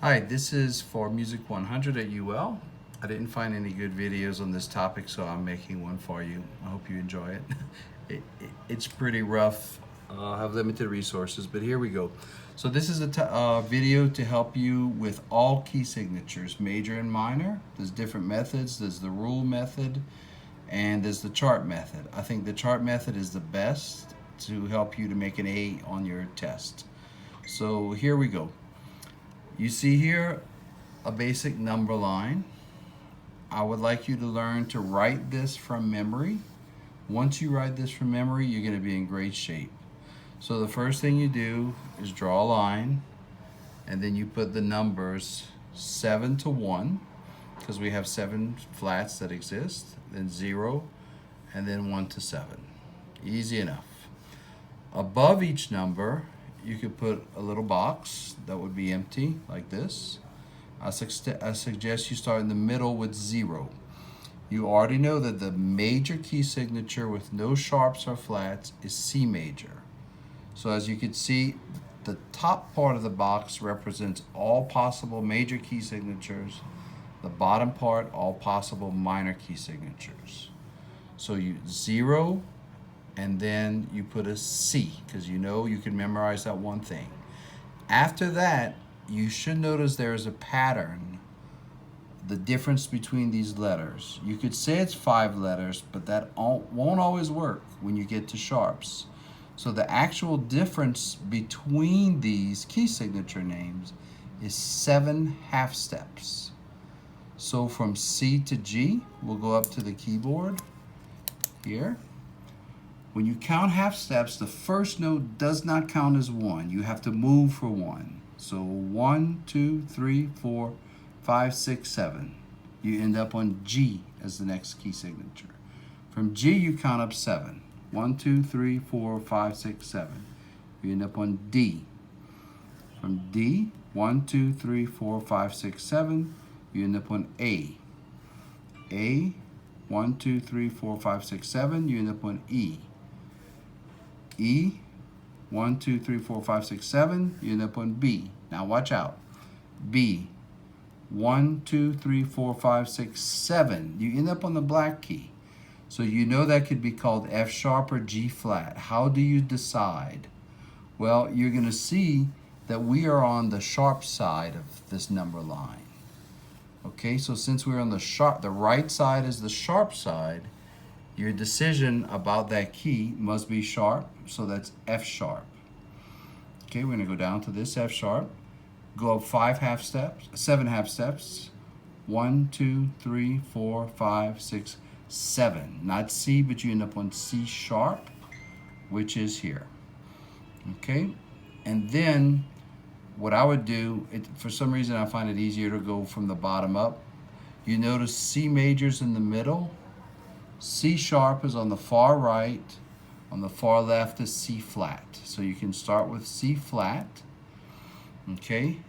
Hi, this is for Music 100 at UL. I didn't find any good videos on this topic, so I'm making one for you. I hope you enjoy it. It's pretty rough. I have limited resources, but here we go. So this is a video to help you with all key signatures, major and minor. There's different methods. There's the rule method, and there's the chart method. I think the chart method is the best to help you to make an A on your test. So here we go. You see here a basic number line. I would like you to learn to write this from memory. Once you write this from memory, you're going to be in great shape. So the first thing you do is draw a line, and then you put the numbers 7 to 1, because we have 7 flats that exist, then 0, and then 1 to 7. Easy enough. Above each number, you could put a little box that would be empty, like this. I suggest you start in the middle with 0. You already know that the major key signature with no sharps or flats is C major. So as you can see, the top part of the box represents all possible major key signatures. The bottom part, all possible minor key signatures. So you 0, and then you put a C, because you know you can memorize that one thing. After that, you should notice there is a pattern, the difference between these letters. You could say it's 5 letters, but that won't always work when you get to sharps. So the actual difference between these key signature names is 7 half steps. So from C to G, we'll go up to the keyboard here. When you count half steps, the first note does not count as 1. You have to move for 1. So 1, 2, 3, 4, 5, 6, 7. You end up on G as the next key signature. From G, you count up 7. 1, 2, 3, 4, 5, 6, 7. You end up on D. From D, 1, 2, 3, 4, 5, 6, 7. You end up on A. A, 1, 2, 3, 4, 5, 6, 7. You end up on E. E, 1, 2, 3, 4, 5, 6, 7. You end up on B. Now watch out. B, 1, 2, 3, 4, 5, 6, 7. You end up on the black key. So you know that could be called F sharp or G flat. How do you decide? Well, you're going to see that we are on the sharp side of this number line. Okay, so since we're on the right side is the sharp side, your decision about that key must be sharp, so that's F sharp. Okay, we're gonna go down to this F sharp, go up 7 half steps. 1, 2, 3, 4, 5, 6, 7. Not C, but you end up on C sharp, which is here. Okay, and then what I would do, for some reason I find it easier to go from the bottom up. You notice C major's in the middle. C sharp is on the far right. On the far left is C flat. So you can start with C flat, okay?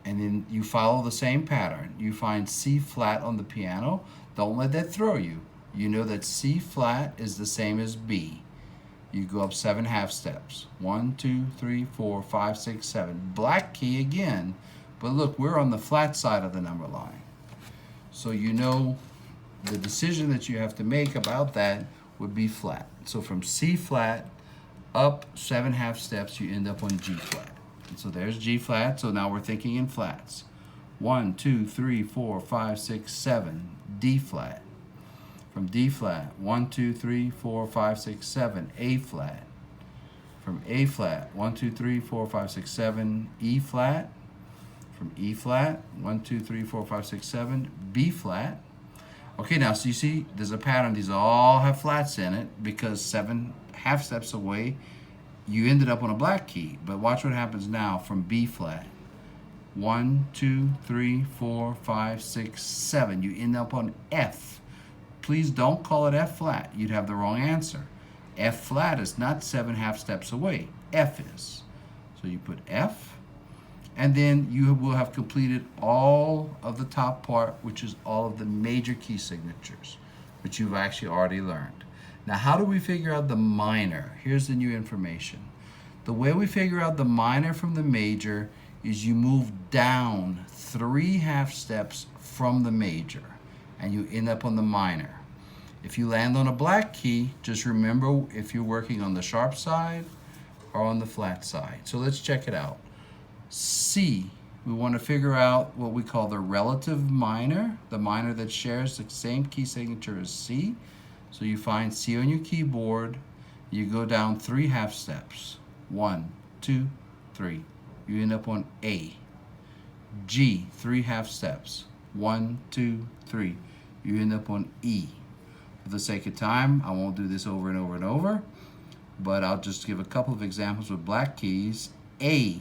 And then you follow the same pattern. You find C flat on the piano. Don't let that throw you. You know that C flat is the same as B. You go up 7 half steps. 1, 2, 3, 4, 5, 6, 7. Black key again, but look, we're on the flat side of the number line. So you know the decision that you have to make about that would be flat. So from C flat up 7 half steps, you end up on G flat. And so there's G flat. So now we're thinking in flats. 1, 2, 3, 4, 5, 6, 7. D flat. From D flat, 1, 2, 3, 4, 5, 6, 7. A flat. From A flat, 1, 2, 3, 4, 5, 6, 7. E flat. From E flat, 1, 2, 3, 4, 5, 6, 7. B flat. Okay, now, so you see, there's a pattern. These all have flats in it because 7 half steps away, you ended up on a black key. But watch what happens now from B flat. 1, 2, 3, 4, 5, 6, 7. You end up on F. Please don't call it F flat. You'd have the wrong answer. F flat is not 7 half steps away. F is. So you put F. And then you will have completed all of the top part, which is all of the major key signatures, which you've actually already learned. Now, how do we figure out the minor? Here's the new information. The way we figure out the minor from the major is you move down 3 half steps from the major, and you end up on the minor. If you land on a black key, just remember if you're working on the sharp side or on the flat side. So let's check it out. C, we want to figure out what we call the relative minor, the minor that shares the same key signature as C. So you find C on your keyboard, you go down 3 half steps. 1, 2, 3. You end up on A. G, 3 half steps. 1, 2, 3. You end up on E. For the sake of time, I won't do this over and over and over, but I'll just give a couple of examples with black keys. A,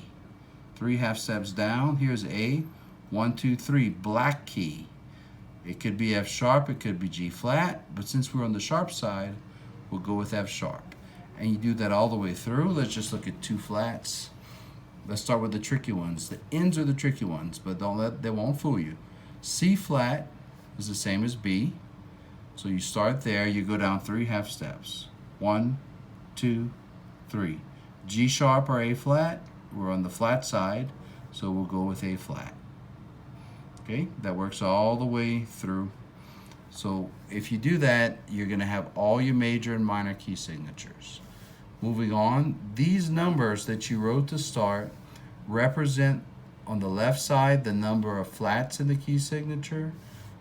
3 half steps down. Here's A. 1, 2, 3, black key. It could be F sharp, it could be G flat, but since we're on the sharp side, we'll go with F sharp. And you do that all the way through. Let's just look at 2 flats. Let's start with the tricky ones. The ends are the tricky ones, but they won't fool you. C flat is the same as B. So you start there, you go down 3 half steps. 1, 2, 3. G sharp or A flat, we're on the flat side, so we'll go with A flat. Okay, that works all the way through. So if you do that, you're going to have all your major and minor key signatures. Moving on, these numbers that you wrote to start represent on the left side the number of flats in the key signature,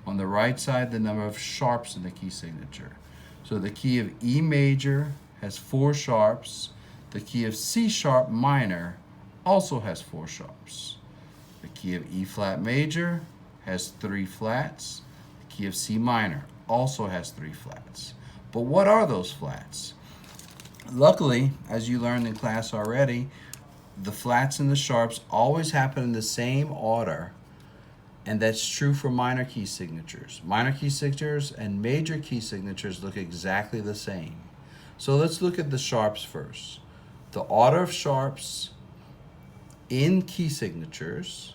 on the right side the number of sharps in the key signature. So the key of E major has 4 sharps. The key of C sharp minor also has 4 sharps. The key of E flat major has 3 flats. The key of C minor also has 3 flats. But what are those flats? Luckily, as you learned in class already, the flats and the sharps always happen in the same order, and that's true for minor key signatures. Minor key signatures and major key signatures look exactly the same. So let's look at the sharps first. The order of sharps in key signatures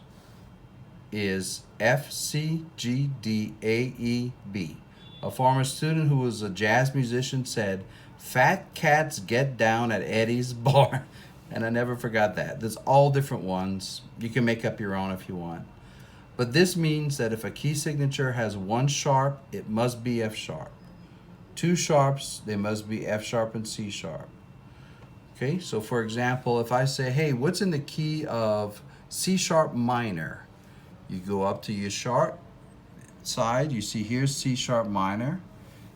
is F, C, G, D, A, E, B. A former student who was a jazz musician said, "Fat cats get down at Eddie's bar." And I never forgot that. There's all different ones. You can make up your own if you want. But this means that if a key signature has 1 sharp, it must be F sharp. 2 sharps, they must be F sharp and C sharp. Okay, so for example, if I say, hey, what's in the key of C sharp minor? You go up to your sharp side, you see here's C sharp minor.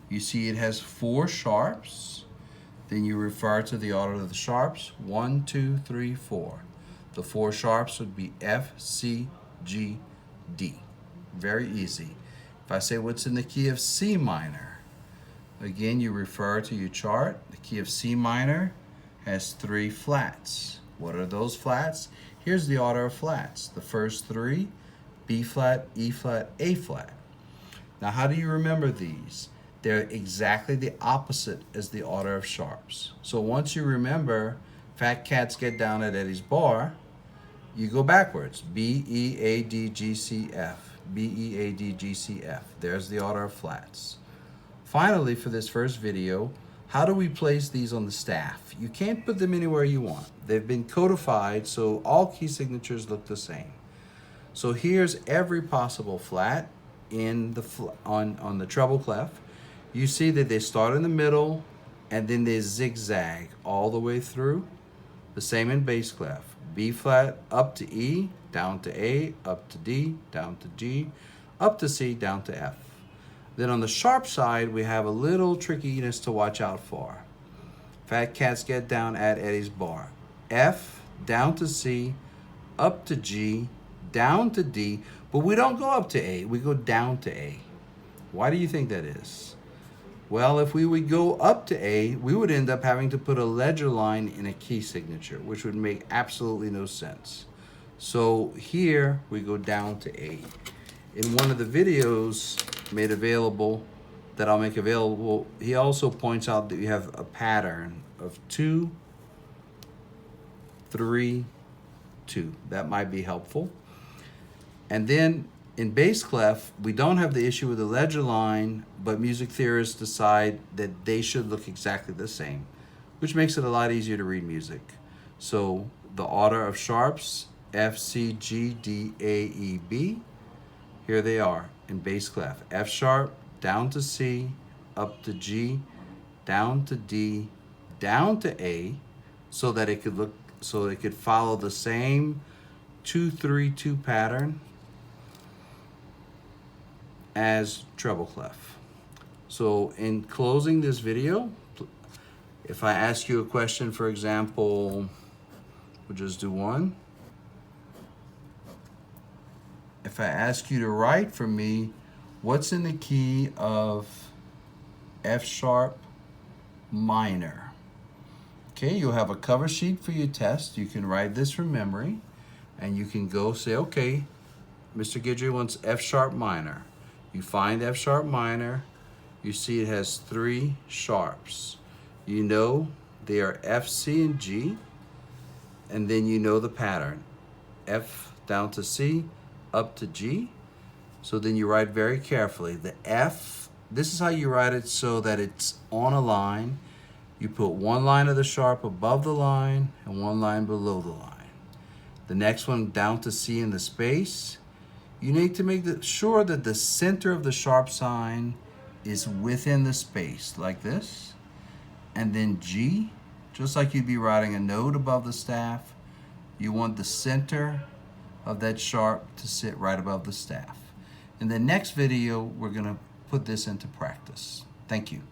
You see it has 4 sharps. Then you refer to the order of the sharps, 1, 2, 3, 4. The 4 sharps would be F, C, G, D. Very easy. If I say what's in the key of C minor, again you refer to your chart. The key of C minor has 3 flats. What are those flats? Here's the order of flats. The first 3, B flat, E flat, A flat. Now how do you remember these? They're exactly the opposite as the order of sharps. So once you remember fat cats get down at Eddie's bar, you go backwards. B, E, A, D, G, C, F. B, E, A, D, G, C, F. There's the order of flats. Finally, for this first video, how do we place these on the staff? You can't put them anywhere you want. They've been codified so all key signatures look the same. So here's every possible flat in the on the treble clef. You see that they start in the middle and then they zigzag all the way through. The same in bass clef. B flat up to E, down to A, up to D, down to G, up to C, down to F. Then on the sharp side, we have a little trickiness to watch out for. Fat cats get down at Eddie's bar. F, down to C, up to G, down to D, but we don't go up to A, we go down to A. Why do you think that is? Well, if we would go up to A, we would end up having to put a ledger line in a key signature, which would make absolutely no sense. So here we go down to A. In one of the videos made available, that I'll make available, he also points out that you have a pattern of 2, 3, 2. That might be helpful. And then in bass clef, we don't have the issue with the ledger line, but music theorists decide that they should look exactly the same, which makes it a lot easier to read music. So the order of sharps F, C, G, D, A, E, B. Here they are in bass clef. F sharp, down to C, up to G, down to D, down to A, so that it could follow the same 2-3-2 pattern as treble clef. So in closing this video, if I ask you a question, for example, we'll just do one. If I ask you to write for me, what's in the key of F sharp minor? Okay, you'll have a cover sheet for your test. You can write this from memory, and you can go say, okay, Mr. Guidry wants F sharp minor. You find F sharp minor, you see it has 3 sharps. You know they are F, C, and G, and then you know the pattern. F down to C, up to G. So then you write very carefully. The F, this is how you write it so that it's on a line. You put one line of the sharp above the line and one line below the line. The next one down to C in the space. You need to make sure that the center of the sharp sign is within the space, like this. And then G, just like you'd be writing a note above the staff, you want the center of that sharp to sit right above the staff. In the next video, we're going to put this into practice. Thank you.